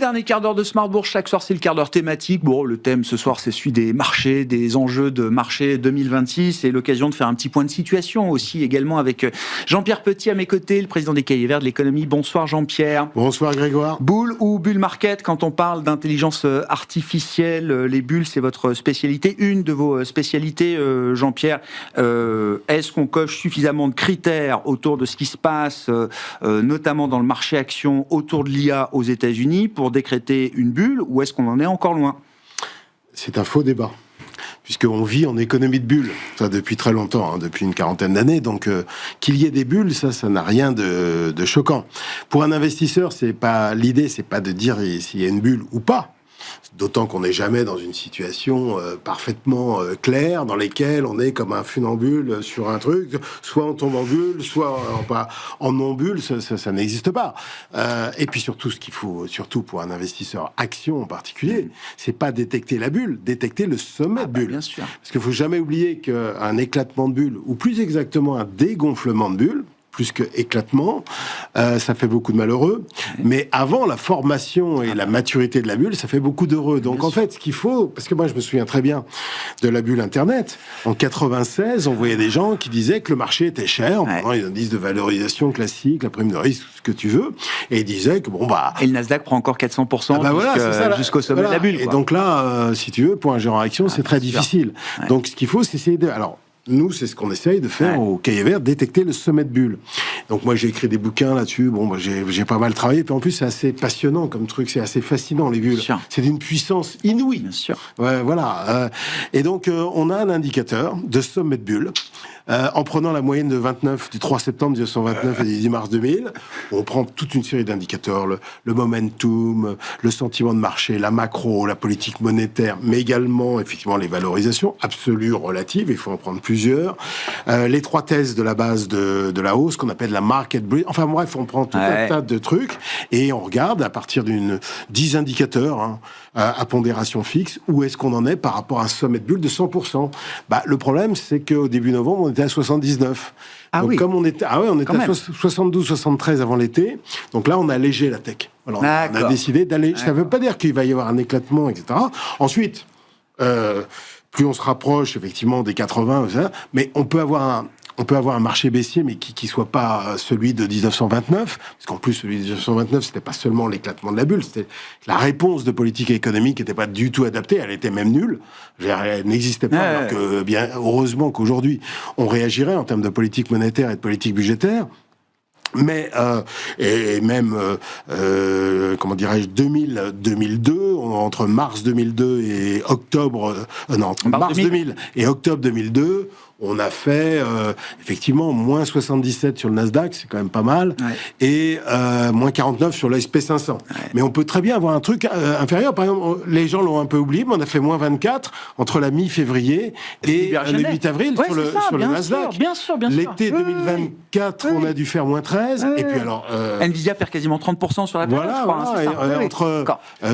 dernier quart d'heure de Smart Bourse, chaque soir c'est le quart d'heure thématique. Bon, le thème ce soir c'est celui des marchés, des enjeux de marché 2026 et l'occasion de faire un petit point de situation aussi également avec Jean-Pierre Petit à mes côtés, le président des Cahiers Verts de l'économie. Bonsoir Jean-Pierre. Bonsoir Grégoire. Bull ou bull market, quand on parle d'intelligence artificielle, les bulles c'est votre spécialité, une de vos spécialités Jean-Pierre. Est-ce qu'on coche suffisamment de critères autour de ce qui se passe, notamment dans le marché action autour de l'IA aux États-Unis pour décréter une bulle, ou est-ce qu'on en est encore loin ? C'est un faux débat, puisqu'on vit en économie de bulles, ça depuis très longtemps, depuis une quarantaine d'années, donc qu'il y ait des bulles, ça n'a rien de choquant. Pour un investisseur, l'idée, c'est pas de dire s'il y a une bulle ou pas. D'autant qu'on n'est jamais dans une situation parfaitement claire, dans laquelle on est comme un funambule sur un truc, soit on tombe en bulle, soit en non-bulle, ça n'existe pas. Et puis surtout, ce qu'il faut, surtout pour un investisseur action en particulier, c'est pas détecter la bulle, détecter le sommet de bulle. Bien sûr. Parce qu'il faut jamais oublier qu'un éclatement de bulle, ou plus exactement un dégonflement de bulle, plus que éclatement, ça fait beaucoup de malheureux. Mais avant la formation et la maturité de la bulle, ça fait beaucoup d'heureux. Donc en fait, ce qu'il faut, parce que moi je me souviens très bien de la bulle Internet, en 96, on voyait des gens qui disaient que le marché était cher, en prenant les indices de valorisation classiques, la prime de risque, ce que tu veux, et ils disaient que Et le Nasdaq prend encore 400% jusqu'au sommet de la bulle. Et donc là, si tu veux, pour un gérant action, c'est très difficile. Ouais. Donc ce qu'il faut, c'est essayer de... Alors, nous, c'est ce qu'on essaye de faire au Cahiers Verts, détecter le sommet de bulle. Donc moi, j'ai écrit des bouquins là-dessus. J'ai pas mal travaillé. Puis en plus, c'est assez passionnant comme truc. C'est assez fascinant, les bulles. C'est d'une puissance inouïe. Bien sûr. Ouais, voilà. Et donc, on a un indicateur de sommet de bulle. En prenant la moyenne de 29 du 3 septembre 1929 et du 10 mars 2000, on prend toute une série d'indicateurs, le momentum, le sentiment de marché, la macro, la politique monétaire, mais également effectivement les valorisations absolues, relatives, il faut en prendre plusieurs, les 3 thèses de la base de la hausse qu'on appelle la market bridge. Enfin bref, on prend tout un tas de trucs et on regarde à partir d'une 10 indicateurs à pondération fixe, où est-ce qu'on en est par rapport à un sommet de bulle de 100%. Le problème, c'est qu'au début novembre, on était à 79. Donc, comme on était, on était à 72, 73 avant l'été. Donc là, on a allégé la tech. Alors, on a décidé d'alléger. Ça ne veut pas dire qu'il va y avoir un éclatement, etc. Ensuite, plus on se rapproche effectivement des 80, mais on peut avoir un marché baissier, mais qui soit pas celui de 1929, parce qu'en plus, celui de 1929, c'était pas seulement l'éclatement de la bulle, c'était la réponse de politique économique qui n'était pas du tout adaptée, elle était même nulle, elle n'existait pas, alors que, bien, heureusement qu'aujourd'hui, on réagirait en termes de politique monétaire et de politique budgétaire. Mais comment dirais-je, 2002, entre mars 2002 et octobre, entre mars 2000 et octobre 2002, on a fait effectivement moins 77 sur le Nasdaq, c'est quand même pas mal, et moins 49 sur le SP500. Mais on peut très bien avoir un truc inférieur. Par exemple, les gens l'ont un peu oublié, mais on a fait moins 24 entre la mi-février et le 8 avril sur le Nasdaq. Bien sûr. L'été 2024, on a dû faire moins 13. Et puis alors, Nvidia perd quasiment 30% sur la période, je crois. Entre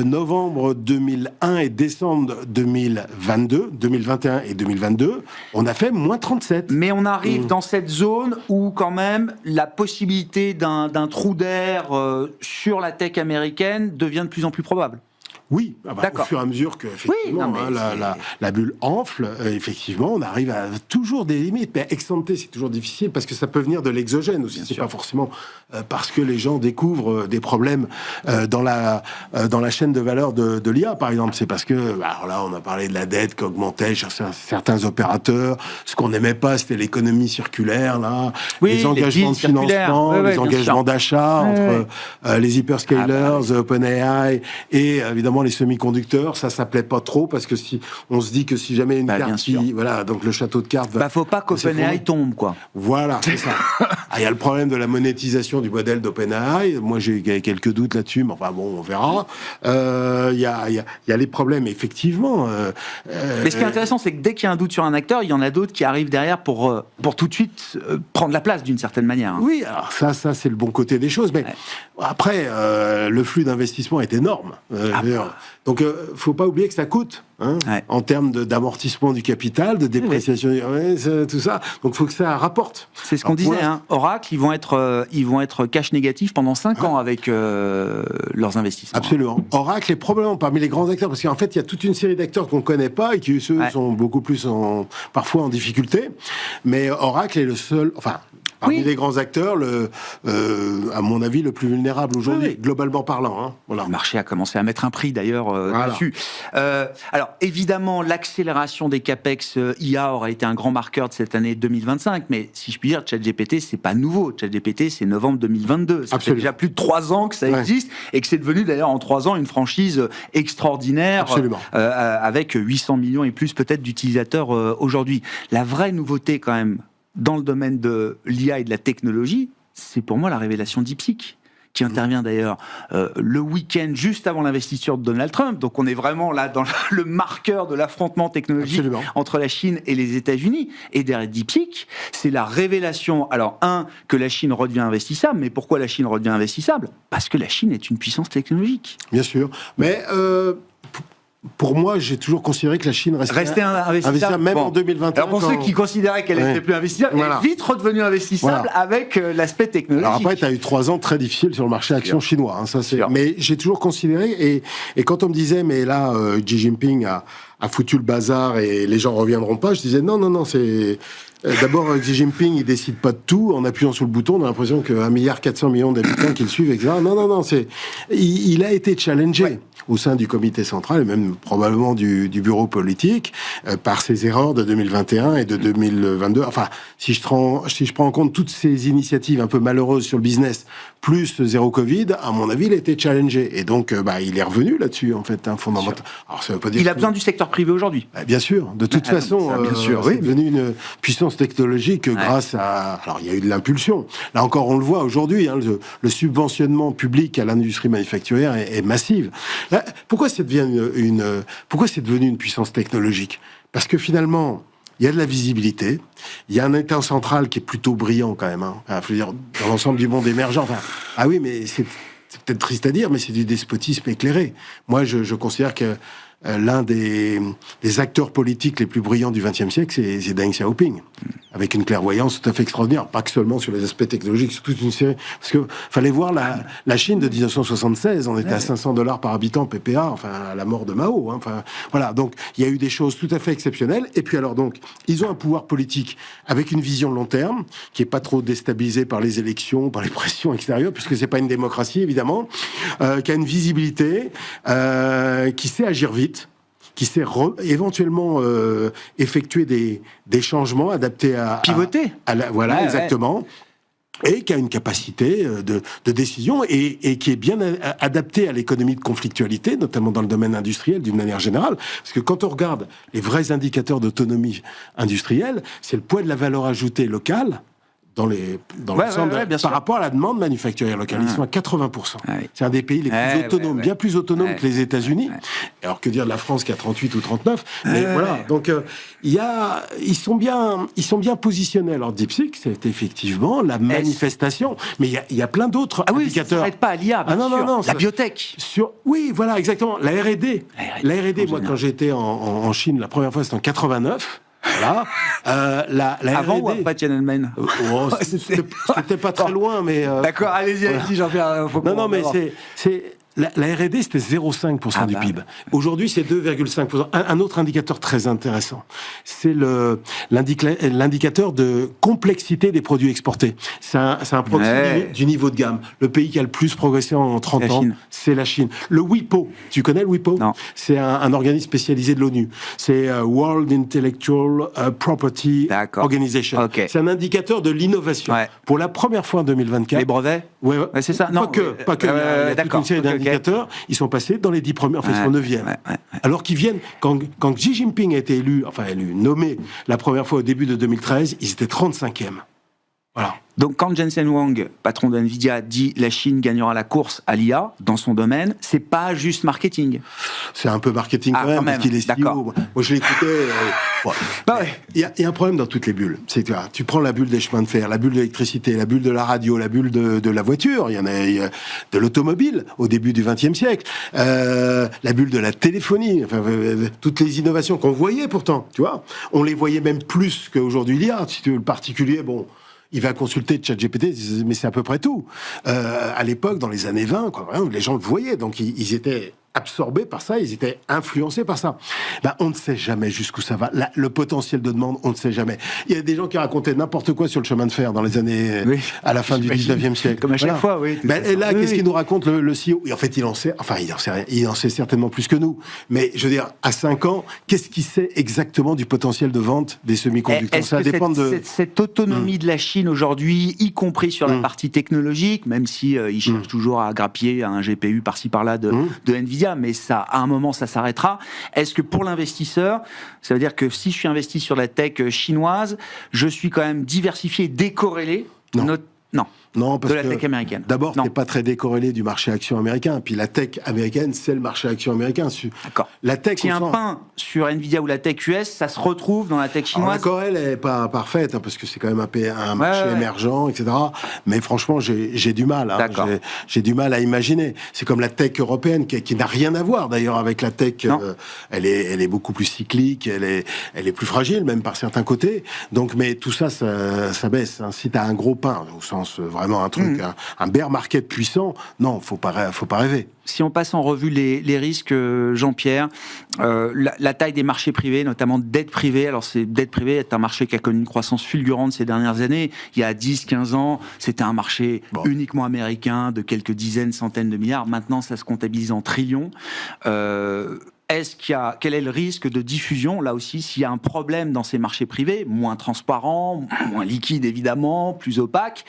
novembre 2001 et décembre 2021 et 2022, on a fait moins 37. Mais on arrive dans cette zone où quand même la possibilité d'un trou d'air sur la tech américaine devient de plus en plus probable. Oui, au fur et à mesure que effectivement, la bulle enfle, effectivement, on arrive à toujours des limites. Mais ex ante, c'est toujours difficile parce que ça peut venir de l'exogène aussi. C'est pas forcément parce que les gens découvrent des problèmes dans la chaîne de valeur de l'IA, par exemple. C'est parce que, alors là, on a parlé de la dette qui augmentait chez certains opérateurs. Ce qu'on n'aimait pas, c'était l'économie circulaire, là, les engagements de financement, les engagements d'achat entre les hyperscalers, OpenAI et évidemment les semi-conducteurs. Ça plaît pas trop parce que on se dit que si jamais une carte, donc le château de cartes faut pas qu'OpenAI tombe, quoi. Voilà, c'est ça. Il y a le problème de la monétisation du modèle d'OpenAI. Moi, j'ai quelques doutes là-dessus, mais enfin bon, on verra. Il y a les problèmes, effectivement. Mais ce qui est intéressant, c'est que dès qu'il y a un doute sur un acteur, il y en a d'autres qui arrivent derrière pour tout de suite prendre la place d'une certaine manière. Oui, alors ça c'est le bon côté des choses. Mais après, le flux d'investissement est énorme. Donc, faut pas oublier que ça coûte. en termes d'amortissement du capital, de dépréciation, tout ça. Donc, il faut que ça rapporte. C'est ce qu'on disait. Oracle, ils vont être cash négatifs pendant 5 ans avec leurs investissements. Absolument. Oracle est probablement parmi les grands acteurs, parce qu'en fait, il y a toute une série d'acteurs qu'on ne connaît pas et qui, sont beaucoup plus parfois en difficulté. Mais Oracle est le seul... Parmi les grands acteurs, à mon avis, le plus vulnérable aujourd'hui, globalement parlant. Voilà. Le marché a commencé à mettre un prix, d'ailleurs, dessus. Alors, évidemment, l'accélération des CAPEX IA aura été un grand marqueur de cette année 2025, mais si je puis dire, ChatGPT, c'est pas nouveau. ChatGPT, c'est novembre 2022. Ça fait déjà plus de 3 ans que ça existe, et que c'est devenu, d'ailleurs, en 3 ans, une franchise extraordinaire, avec 800 millions et plus, peut-être, d'utilisateurs aujourd'hui. La vraie nouveauté, quand même, dans le domaine de l'IA et de la technologie, c'est pour moi la révélation DeepSeek, qui intervient d'ailleurs le week-end juste avant l'investiture de Donald Trump. Donc on est vraiment là dans le marqueur de l'affrontement technologique entre la Chine et les États-Unis. Et derrière DeepSeek, c'est la révélation, alors que la Chine redevient investissable. Mais pourquoi la Chine redevient investissable ? Parce que la Chine est une puissance technologique. Bien sûr, mais... Pour moi, j'ai toujours considéré que la Chine restait investissable, même en 2021. Alors pour ceux qui considéraient qu'elle n'était plus investissable, elle est vite redevenue investissable avec l'aspect technologique. Alors après, tu as eu 3 ans très difficiles sur le marché action chinois. Mais j'ai toujours considéré, et quand on me disait, mais là, Xi Jinping a foutu le bazar et les gens reviendront pas, je disais non, c'est... D'abord, Xi Jinping, il décide pas de tout. En appuyant sur le bouton, on a l'impression que 1,4 milliard d'habitants qui le suivent, etc. Non, il a été challengé au sein du comité central et même probablement du bureau politique par ses erreurs de 2021 et de 2022. Enfin, si je prends en compte toutes ces initiatives un peu malheureuses sur le business, plus zéro Covid, à mon avis, il a été challengé. Et donc, il est revenu là-dessus, en fait, fondamentalement. Alors, ça veut pas dire il a besoin du secteur privé aujourd'hui. Bien sûr. De toute façon, c'est devenu une puissance technologique grâce à... Alors, il y a eu de l'impulsion. Là encore, on le voit aujourd'hui, le subventionnement public à l'industrie manufacturière est massif. Là, pourquoi c'est devenu une puissance technologique ? Parce que finalement, il y a de la visibilité, il y a un État central qui est plutôt brillant quand même. Faut dire, dans l'ensemble du monde émergent. Mais c'est peut-être triste à dire, mais c'est du despotisme éclairé. Moi, je considère que l'un des acteurs politiques les plus brillants du XXe siècle, c'est Deng Xiaoping, avec une clairvoyance tout à fait extraordinaire, pas que seulement sur les aspects technologiques, sur toute une série. Parce que fallait voir la Chine de 1976, on était à $500 par habitant PPA, à la mort de Mao. Voilà, donc il y a eu des choses tout à fait exceptionnelles. Et puis alors donc, ils ont un pouvoir politique avec une vision long terme, qui est pas trop déstabilisée par les élections, par les pressions extérieures, puisque c'est pas une démocratie évidemment, qui a une visibilité, qui sait agir vite, qui sait éventuellement effectuer des changements adaptés à... Pivoter. Voilà, exactement. Et qui a une capacité de décision et qui est bien adapté à l'économie de conflictualité, notamment dans le domaine industriel d'une manière générale. Parce que quand on regarde les vrais indicateurs d'autonomie industrielle, c'est le poids de la valeur ajoutée locale dans l'ensemble, par rapport à la demande manufacturière locale. Ils sont à 80%. C'est un des pays les plus autonomes, bien plus autonomes que les États-Unis. Alors que dire de la France qui a 38 ou 39. Mais voilà. Donc, ils sont bien positionnés. Alors, DeepSeek, c'est effectivement la manifestation. Mais il y a plein d'autres indicateurs. Ça n'arrête pas à l'IA, bien sûr. Non, la biotech. Oui, voilà, exactement. La R&D. La R&D, moi, quand j'étais en Chine, la première fois, c'était en 89. Voilà. Avant R&D, ou après Tiananmen c'était pas très loin, mais... D'accord, allez-y, Jean-Pierre. Non, mais c'est... La R&D, c'était 0,5% du PIB. Aujourd'hui, c'est 2,5%. Un autre indicateur très intéressant, c'est l'indicateur de complexité des produits exportés. C'est un proxy du niveau de gamme. Le pays qui a le plus progressé en 30 ans, c'est la Chine. Le WIPO, tu connais le WIPO ? Non. C'est un organisme spécialisé de l'ONU. C'est World Intellectual Property Organization. Okay. C'est un indicateur de l'innovation. Pour la première fois en 2024... Les brevets ? Ouais, c'est ça. Pas que. Il y a toute une série d'indicateurs. Ils sont passés dans les 10 premiers, ils sont 9e. Alors qu'ils viennent, quand Xi Jinping a été nommé la première fois au début de 2013, ils étaient 35e. Voilà. Donc quand Jensen Huang, patron de Nvidia, dit la Chine gagnera la course à l'IA dans son domaine, c'est pas juste marketing. C'est un peu marketing quand même, parce qu'il est CEO. Moi, je l'écoutais. Il y a un problème dans toutes les bulles. C'est que tu prends la bulle des chemins de fer, la bulle de l'électricité, la bulle de la radio, la bulle de la voiture, il y a de l'automobile au début du XXe siècle, la bulle de la téléphonie, enfin, toutes les innovations qu'on voyait pourtant, tu vois. On les voyait même plus qu'aujourd'hui l'IA. Si tu veux, le particulier, bon... Il va consulter ChatGPT, mais c'est à peu près tout. À l'époque, dans les années 20, quoi, vraiment, les gens le voyaient, donc ils étaient absorbés par ça, ils étaient influencés par ça. Ben, on ne sait jamais jusqu'où ça va. Le potentiel de demande, on ne sait jamais. Il y a des gens qui racontaient n'importe quoi sur le chemin de fer dans les années... à la fin du 19e siècle. Comme à chaque fois, oui. Ben, et là, qu'est-ce qu'il nous raconte, le CEO? Et en fait, il en sait rien. Il en sait certainement plus que nous. Mais, je veux dire, à 5 ans, qu'est-ce qu'il sait exactement du potentiel de vente des semi-conducteurs? Ça dépend de... Cette autonomie de la Chine aujourd'hui, y compris sur la partie technologique, même si ils cherchent toujours à grappiller un GPU par-ci par-là de Nvidia, mais ça, à un moment, ça s'arrêtera. Est-ce que pour l'investisseur, ça veut dire que si je suis investi sur la tech chinoise, je suis quand même diversifié, décorrélé? Non, parce de la tech américaine. D'abord, t'es pas très décorrélé du marché action américain. Puis la tech américaine, c'est le marché action américain. D'accord. La tech. Si un pain sur Nvidia ou la tech US, ça se retrouve dans la tech chinoise. D'accord, elle est pas parfaite, parce que c'est quand même un marché émergent, etc. Mais franchement, j'ai du mal. J'ai du mal à imaginer. C'est comme la tech européenne, qui n'a rien à voir d'ailleurs avec la tech. Elle est beaucoup plus cyclique, elle est plus fragile, même par certains côtés. Donc, mais tout ça, ça baisse. Hein. Si t'as un gros pain, au sens vraiment un truc, un bear market puissant, non, faut pas rêver. Si on passe en revue les risques, Jean-Pierre, la taille des marchés privés, notamment dette privée. Alors, dette privée est un marché qui a connu une croissance fulgurante ces dernières années. Il y a 10-15 ans, c'était un marché uniquement américain de quelques dizaines, centaines de milliards. Maintenant, ça se comptabilise en trillions. Quel est le risque de diffusion, là aussi, s'il y a un problème dans ces marchés privés, moins transparents, moins liquides évidemment, plus opaques?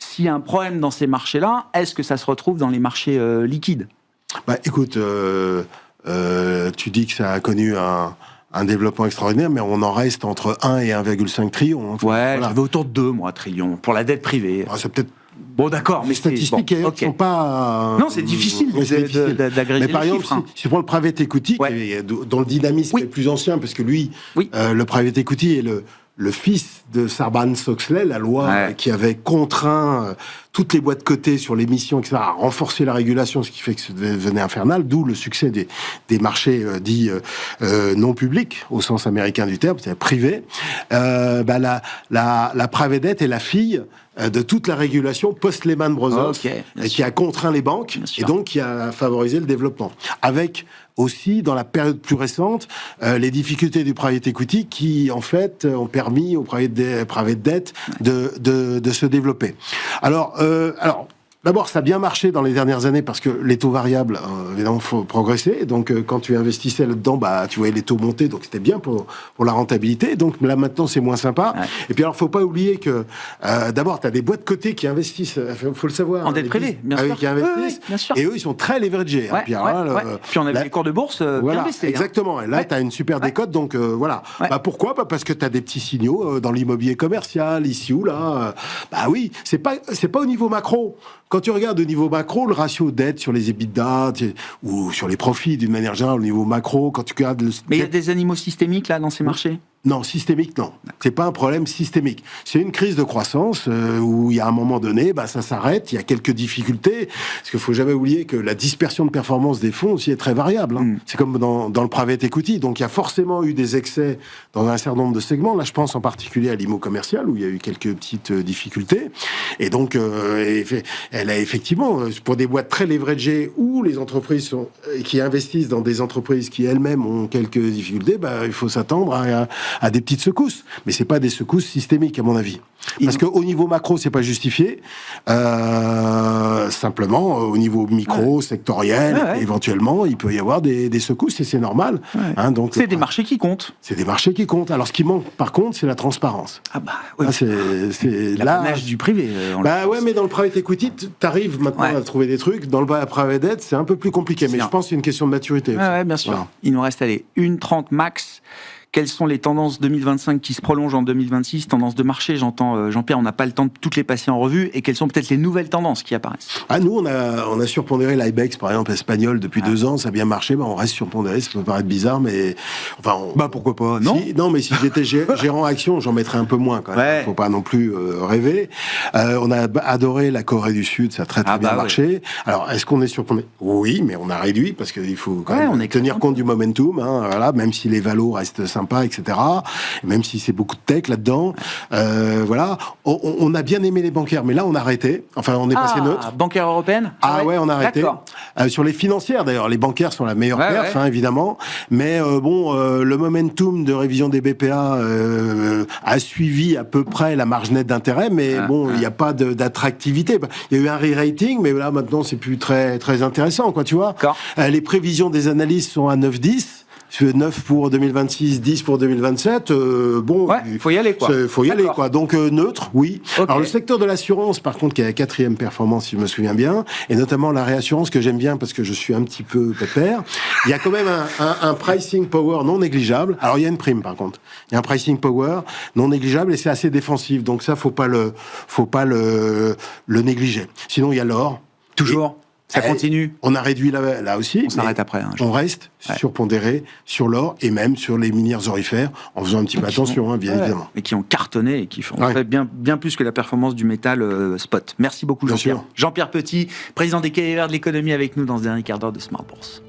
S'il y a un problème dans ces marchés-là, est-ce que ça se retrouve dans les marchés liquides? Écoute, tu dis que ça a connu un développement extraordinaire, mais on en reste entre 1 et 1,5 trillion. J'avais autour de 2, trillions, pour la dette privée. C'est peut-être... Bon, d'accord, mais les statistiques ne sont pas... Non, c'est difficile d'agréger les par chiffres. exemple, si tu prends le private equity, dont le dynamisme est plus ancien, parce que lui, le private equity est le fils de Sarbanes-Oxley, la loi qui avait contraint toutes les boîtes cotées sur l'émission, etc., à renforcer la régulation, ce qui fait que ça devenait infernal, d'où le succès des marchés dits non publics, au sens américain du terme, c'est-à-dire privés. La private debt est la fille de toute la régulation post-Lehman Brothers, qui a contraint les banques, et donc qui a favorisé le développement. Avec aussi, dans la période plus récente, les difficultés du private equity qui, en fait, ont permis au private debt de se développer. Alors, d'abord, ça a bien marché dans les dernières années parce que les taux variables, évidemment, faut progresser. Donc, quand tu investissais là-dedans, tu voyais les taux monter, donc c'était bien pour la rentabilité. Donc là, maintenant, c'est moins sympa. Ouais. Et puis, alors, faut pas oublier que, d'abord, tu as des boîtes cotées qui investissent, faut le savoir. En dette privée, bien sûr. Qui investissent. Bien sûr. Et eux, ils sont très leveragés. Puis on a les cours de bourse bien baissés. Exactement. Et là, tu as une super décote. Donc, voilà. Pourquoi? Parce que tu as des petits signaux dans l'immobilier commercial, ici ou là. Oui, c'est pas au niveau macro. Quand tu regardes au niveau macro, le ratio dette sur les EBITDA ou sur les profits d'une manière générale au niveau macro, quand tu regardes Mais il y a des animaux systémiques là dans ces marchés? Non, systémique, non. C'est pas un problème systémique. C'est une crise de croissance où il y a un moment donné, ça s'arrête, il y a quelques difficultés. Parce qu'il faut jamais oublier que la dispersion de performance des fonds aussi est très variable. C'est comme dans le private equity. Donc il y a forcément eu des excès dans un certain nombre de segments. Là, je pense en particulier à l'IMO commercial où il y a eu quelques petites difficultés. Et donc, elle a effectivement, pour des boîtes très leveragées où les entreprises qui investissent dans des entreprises qui elles-mêmes ont quelques difficultés, il faut s'attendre à des petites secousses, mais c'est pas des secousses systémiques à mon avis. Parce qu'au niveau macro, c'est pas justifié. Simplement, au niveau micro, sectoriel, éventuellement, il peut y avoir des secousses et c'est normal. Donc c'est des marchés qui comptent. C'est des marchés qui comptent. Alors, ce qui manque, par contre, c'est la transparence. C'est l'apanage du privé. Mais dans le private equity, t'arrives maintenant à trouver des trucs. Dans le private debt, c'est un peu plus compliqué. Mais je pense que c'est une question de maturité. Bien sûr. Il nous reste 1h30 max. Quelles sont les tendances 2025 qui se prolongent en 2026? Tendances de marché, j'entends, Jean-Pierre, on n'a pas le temps de toutes les passer en revue. Et quelles sont peut-être les nouvelles tendances qui apparaissent? Nous, on a surpondéré l'Ibex, par exemple, espagnol, depuis 2 ans. Ça a bien marché, on reste surpondéré. Ça peut paraître bizarre, mais... Enfin, pourquoi pas, non? Non, mais si j'étais gérant action, j'en mettrais un peu moins, quand même. Ouais. Faut pas non plus rêver. On a adoré la Corée du Sud, ça a très bien marché. Ouais. Alors, est-ce qu'on est surpondéré? Oui, mais on a réduit, parce qu'il faut quand même tenir compte du momentum, voilà, même si les valos restent sympas, etc. Même si c'est beaucoup de tech là-dedans. Voilà. On a bien aimé les bancaires, mais là, on a arrêté. Enfin, on est passé neutre. Bancaire européenne? On a arrêté. Sur les financières, d'ailleurs, les bancaires sont la meilleure perf, évidemment. Mais le momentum de révision des BPA a suivi à peu près la marge nette d'intérêt, mais il n'y a pas d'attractivité. Il y a eu un re-rating, mais là, maintenant, c'est plus très, très intéressant, quoi, tu vois. Les prévisions des analystes sont à 9-10. 9 pour 2026, 10 pour 2027, il faut y aller, quoi. Faut y aller, quoi. Donc, neutre, oui. Okay. Alors, le secteur de l'assurance, par contre, qui est la 4e performance, si je me souviens bien, et notamment la réassurance, que j'aime bien parce que je suis un petit peu pépère, il y a quand même un pricing power non négligeable. Alors, il y a une prime, par contre. Il y a un pricing power non négligeable et c'est assez défensif. Donc, ça, faut pas le négliger. Sinon, il y a l'or. Toujours. Ça continue. On a réduit là aussi. On s'arrête après. On reste surpondéré sur l'or et même sur les minières orifères, en faisant un petit peu attention, bien évidemment. Mais qui ont cartonné et qui font fait bien plus que la performance du métal spot. Merci beaucoup, Jean-Pierre. Jean-Pierre Petit, président des Cahiers Verts de l'économie, avec nous dans ce dernier quart d'heure de Smart Bourse.